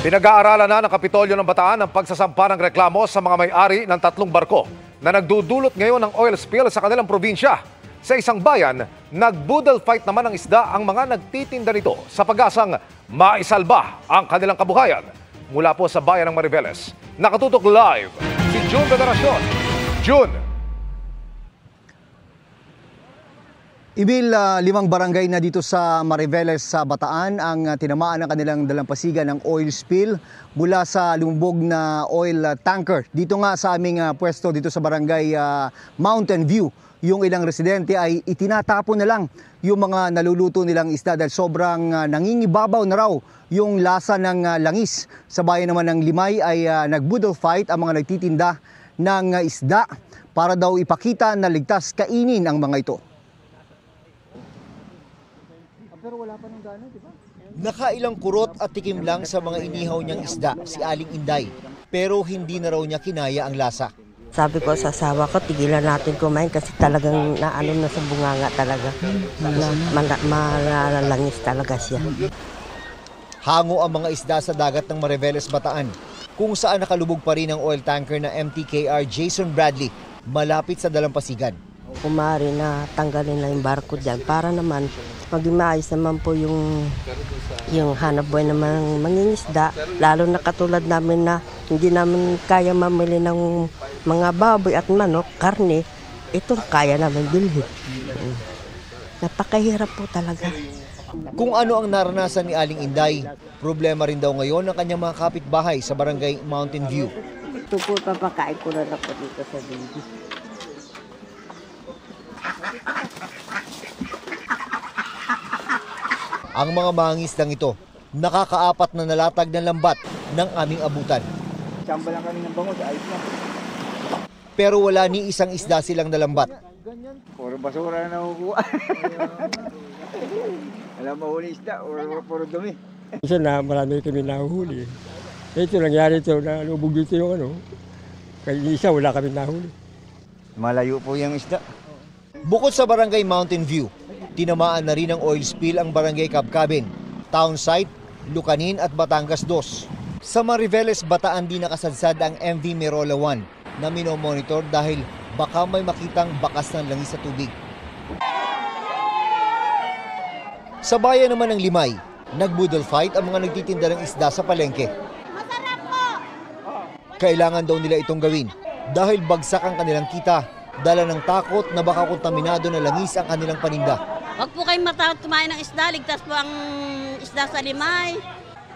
Pinag-aaralan na ng Kapitolyo ng Bataan ang pagsasampa ng reklamo sa mga may-ari ng 3 barko na nagdudulot ngayon ng oil spill sa kanilang probinsya. Sa isang bayan, nag-boodle fight naman ng isda ang mga nagtitinda nito sa pag-asang maisalba ang kanilang kabuhayan. Mula po sa bayan ng Mariveles, nakatutok live si June Veneracion. June! Ibil, 5 barangay na dito sa Mariveles sa Bataan ang tinamaan ng kanilang dalampasigan ng oil spill mula sa lumubog na oil tanker. Dito nga sa aming pwesto dito sa barangay Mountain View, yung ilang residente ay itinatapon na lang yung mga naluluto nilang isda dahil sobrang nangingibabaw na raw yung lasa ng langis. Sa bayan naman ng Limay ay nag-boodle fight ang mga nagtitinda ng isda para daw ipakita na ligtas kainin ang mga ito. Pero wala pa nung gano'n, di ba? Nakailang kurot at tikim lang sa mga inihaw niyang isda si Aling Inday, pero hindi na raw niya kinaya ang lasa. Sabi ko sa asawa ko, tigilan natin kumain kasi talagang naano na sa bunganga talaga. Malalangis talaga siya. Hango ang mga isda sa dagat ng Mariveles, Bataan, kung saan nakalubog pa rin ang oil tanker na MTKR Jason Bradley malapit sa dalampasigan. Kumari na tanggalin na yung barko dyan para naman maging maayos naman po yung hanap buhay naman ng mangingisda. Lalo na katulad namin na hindi namin kaya mamili ng mga baboy at manok, karne, ito kaya namin bilhin. Napakahirap po talaga. Kung ano ang naranasan ni Aling Inday, problema rin daw ngayon ng kanyang mga kapitbahay sa barangay Mountain View. Ito po, papakain ko na ako dito sa baby. Ang mga mangingisdang ito, nakakaapat na nalatag ng lambat ng aming abutan. Samba lang kami ng bango sa ayos lang. Pero wala ni isang isda silang nalambat. Puro basura na nakukuha. Alam mo huli isda, puro dumi. Isa na marami kami nahuhuli. Ito nangyari ito na lubog dito yung ano. Kaya isa wala kami nahuli. Malayo po yung isda. Bukod sa barangay Mountain View, tinamaan na rin ng oil spill ang barangay Cabcabin, Townsite, Lucanin at Batangas 2. Sa Mariveles, Bataan din nakasadsad ang MV Merola 1 na minomonitor dahil baka may makitang bakas ng langis sa tubig. Sa bayan naman ng Limay, nag-boodle fight ang mga nagtitinda ng isda sa palengke. Masarap po! Kailangan daw nila itong gawin dahil bagsak ang kanilang kita, dala ng takot na baka kontaminado na langis ang kanilang paninda. Huwag po kayong matakot kumain ng isda, ligtas po ang isda sa Limay.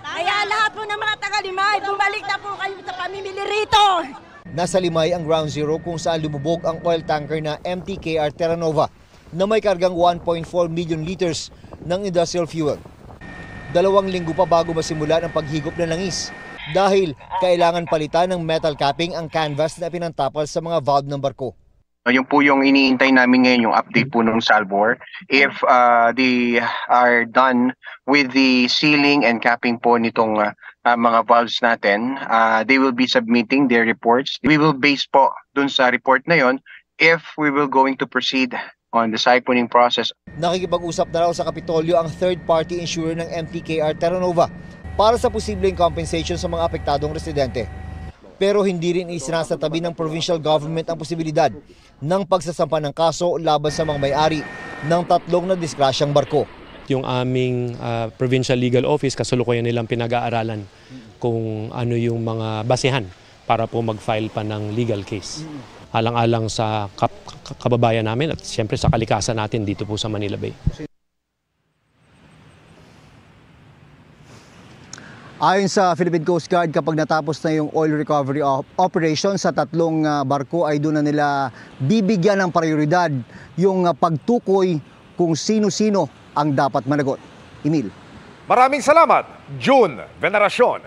Kaya lahat po ng mga taga-Limay, bumalik na po kayo sa pamimili rito. Nasa Limay ang ground zero kung saan lumubog ang oil tanker na MTKR Terra Nova na may kargang 1.4 million liters ng industrial fuel. 2 linggo pa bago masimula ang paghigop ng langis dahil kailangan palitan ng metal capping ang canvas na pinantapal sa mga valve ng barko. Yung po yung iniintay namin ngayon, yung update po ng Salvor. If they are done with the sealing and capping po nitong mga valves natin, they will be submitting their reports. We will base po dun sa report na yon if we will going to proceed on the siphoning process. Nakikipag-usap na raw sa Kapitolyo ang third-party insurer ng MTKR Terra Nova para sa posibleng compensation sa mga apektadong residente. Pero hindi rin isinasatabi ng provincial government ang posibilidad ng pagsasampa ng kaso laban sa mga may-ari ng 3 na diskrasyang barko. Yung aming provincial legal office, kasalukuyan nilang pinag-aaralan kung ano yung mga basehan para po mag-file pa ng legal case. Alang-alang sa kababayan namin at siyempre sa kalikasan natin dito po sa Manila Bay. Ayon sa Philippine Coast Guard, kapag natapos na yung oil recovery operation sa 3 barko ay doon na nila bibigyan ng prioridad yung pagtukoy kung sino-sino ang dapat managot. Emil. Maraming salamat, June Veneracion.